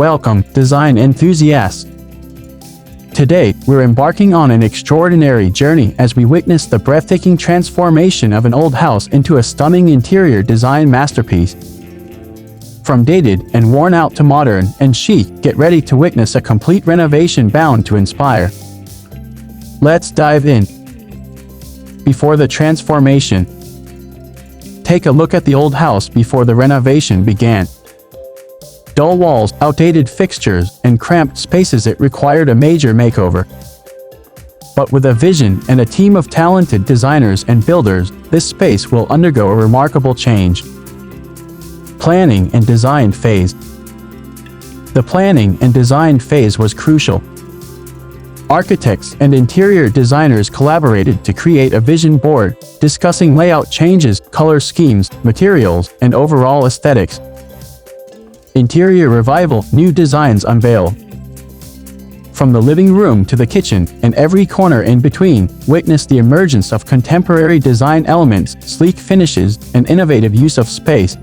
Welcome, design enthusiasts. Today, we're embarking on an extraordinary journey as we witness the breathtaking transformation of an old house into a stunning interior design masterpiece. From dated and worn out to modern and chic, get ready to witness a complete renovation bound to inspire. Let's dive in. Before the transformation. Take a look at the old house before the renovation began. Dull walls, outdated fixtures, and cramped spaces. It required a major makeover. But with a vision and a team of talented designers and builders, this space will undergo a remarkable change. Planning and design phase. The planning and design phase was crucial. Architects and interior designers collaborated to create a vision board, discussing layout changes, color schemes, materials, and overall aesthetics. Interior revival, new designs unveiled. From the living room to the kitchen, and every corner in between, witness the emergence of contemporary design elements, sleek finishes, and innovative use of space.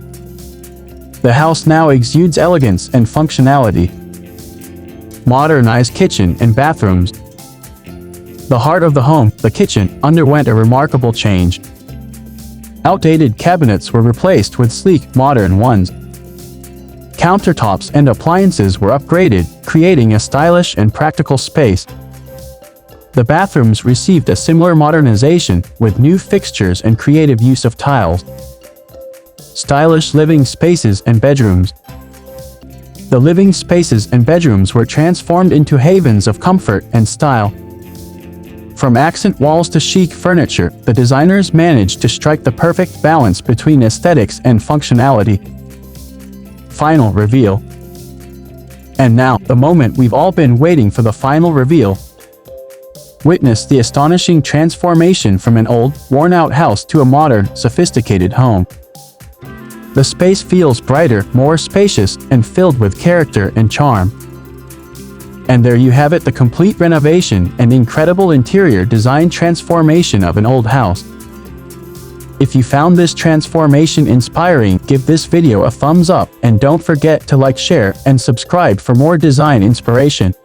The house now exudes elegance and functionality. Modernized kitchen and bathrooms. The heart of the home, the kitchen, underwent a remarkable change. Outdated cabinets were replaced with sleek, modern ones. Countertops and appliances were upgraded, creating a stylish and practical space. The bathrooms received a similar modernization, with new fixtures and creative use of tiles. Stylish living spaces and bedrooms. The living spaces and bedrooms were transformed into havens of comfort and style. From accent walls to chic furniture, the designers managed to strike the perfect balance between aesthetics and functionality. Final reveal. And now, the moment we've all been waiting for, the final reveal. Witness the astonishing transformation from an old, worn-out house to a modern, sophisticated home. The space feels brighter, more spacious, and filled with character and charm. And there you have it, the complete renovation and incredible interior design transformation of an old house. If you found this transformation inspiring, give this video a thumbs up, and don't forget to like, share, and subscribe for more design inspiration.